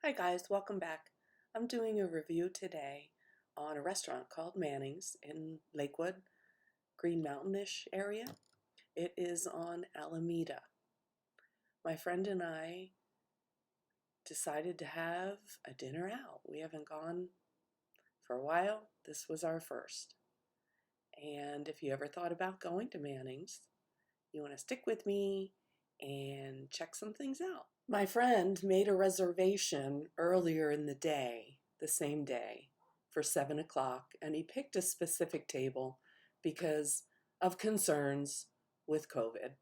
Hi guys, welcome back. I'm doing a review today on a restaurant called Mannings in Lakewood, Green Mountain-ish area. It is on Alameda. My friend and I decided to have a dinner out. We haven't gone for a while. This was our first. And if you ever thought about going to Mannings, you want to stick with me and check some things out. My friend made a reservation earlier in the day, the same day, for 7 o'clock, and he picked a specific table because of concerns with COVID.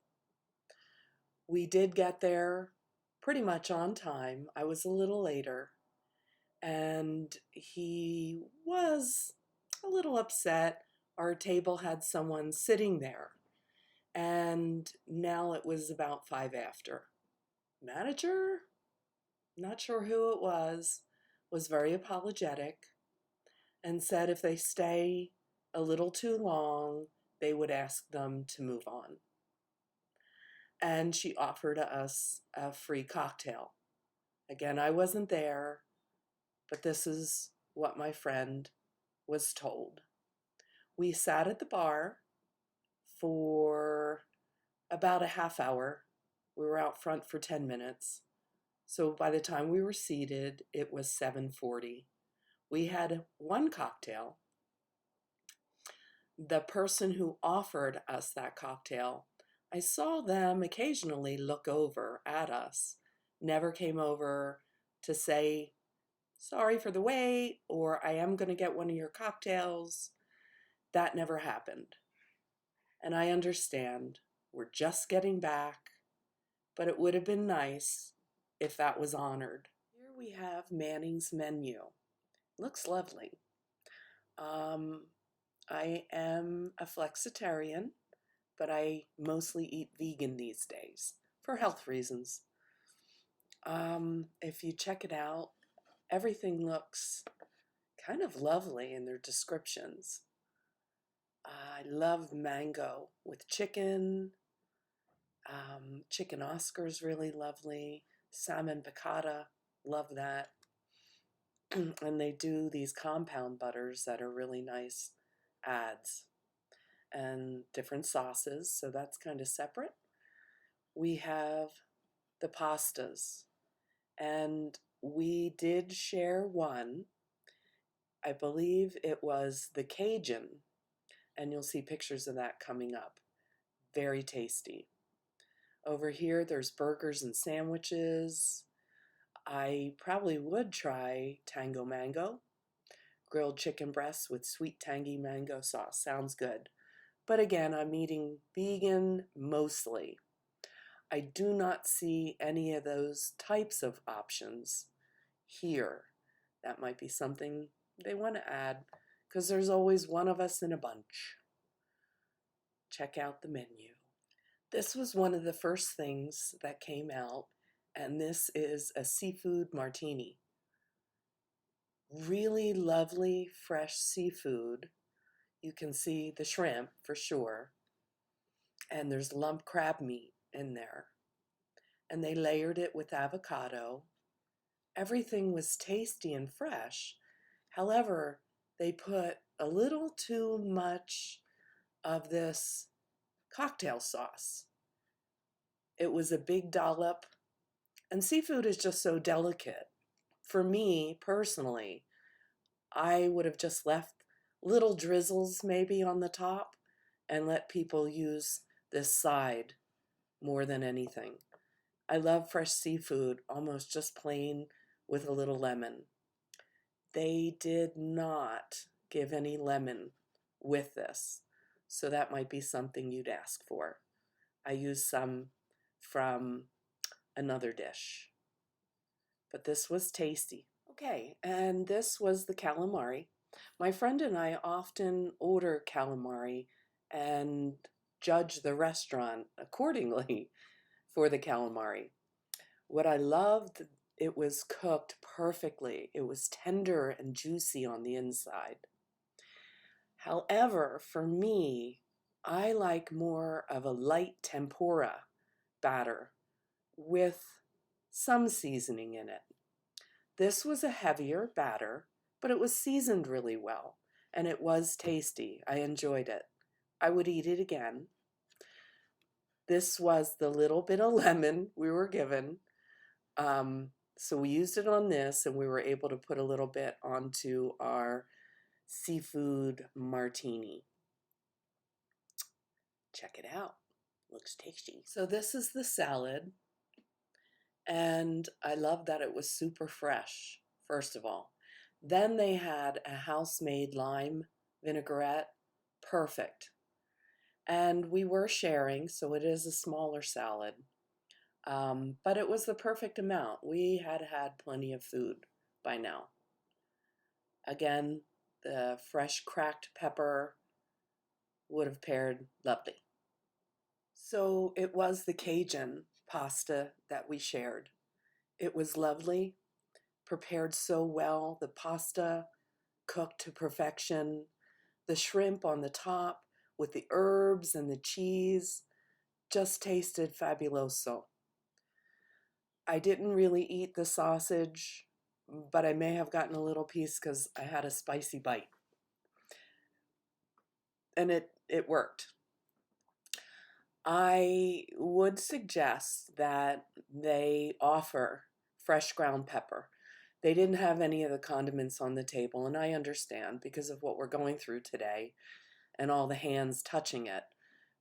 We did get there pretty much on time. I was a little later, and he was a little upset. Our table had someone sitting there, and now it was about 5 after. Manager, not sure who it was very apologetic and said if they stay a little too long, they would ask them to move on. And she offered us a free cocktail. Again, I wasn't there, but this is what my friend was told. We sat at the bar for about a half hour. We were out front for 10 minutes. So by the time we were seated, it was 7:40. We had one cocktail. The person who offered us that cocktail, I saw them occasionally look over at us, never came over to say, sorry for the wait, or I am going to get one of your cocktails. That never happened. And I understand, we're just getting back, but it would have been nice if that was honored. Here we have Manning's menu. Looks lovely. I am a flexitarian, but I mostly eat vegan these days for health reasons. If you check it out, everything looks kind of lovely in their descriptions. I love mango with chicken. Chicken Oscar's really lovely. Salmon piccata, love that. And they do these compound butters that are really nice adds. And different sauces, so that's kind of separate. We have the pastas, and we did share one. I believe it was the Cajun, and you'll see pictures of that coming up. Very tasty. Over here, there's burgers and sandwiches. I probably would try Tango Mango. Grilled chicken breasts with sweet tangy mango sauce. Sounds good. But again, I'm eating vegan mostly. I do not see any of those types of options here. That might be something they want to add because there's always one of us in a bunch. Check out the menu. This was one of the first things that came out, and this is a seafood martini. Really lovely, fresh seafood. You can see the shrimp for sure, and there's lump crab meat in there. And they layered it with avocado. Everything was tasty and fresh. However, they put a little too much of this cocktail sauce. It was a big dollop, and seafood is just so delicate. For me, personally, I would have just left little drizzles maybe on the top and let people use this side more than anything. I love fresh seafood, almost just plain with a little lemon. They did not give any lemon with this, so that might be something you'd ask for. I used some from another dish, but this was tasty. Okay, and this was the calamari. My friend and I often order calamari and judge the restaurant accordingly for the calamari. What I loved, it was cooked perfectly. It was tender and juicy on the inside. However, for me, I like more of a light tempura batter with some seasoning in it. This was a heavier batter, but it was seasoned really well, and it was tasty. I enjoyed it. I would eat it again. This was the little bit of lemon we were given. So we used it on this, and we were able to put a little bit onto our seafood martini. Check it out. Looks tasty. So this is the salad, and I love that it was super fresh, first of all. Then they had a house-made lime vinaigrette. Perfect. And we were sharing, so it is a smaller salad. But it was the perfect amount. We had had plenty of food by now. Again, the fresh cracked pepper would have paired lovely. So it was the Cajun pasta that we shared. It was lovely, prepared so well. The pasta cooked to perfection. The shrimp on the top with the herbs and the cheese just tasted fabuloso. I didn't really eat the sausage, but I may have gotten a little piece because I had a spicy bite. And it worked. I would suggest that they offer fresh ground pepper. They didn't have any of the condiments on the table, and I understand because of what we're going through today and all the hands touching it.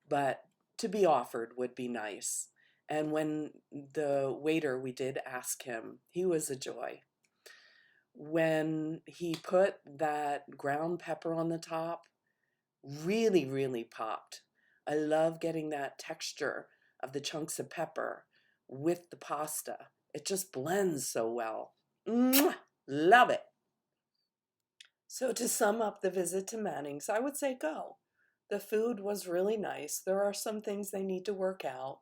But to be offered would be nice. And when the waiter, we did ask him, he was a joy. When he put that ground pepper on the top, really, really popped. I love getting that texture of the chunks of pepper with the pasta. It just blends so well. Mwah! Love it. So to sum up the visit to Mannings, I would say go. The food was really nice. There are some things they need to work out,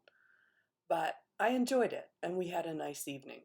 but I enjoyed it and we had a nice evening.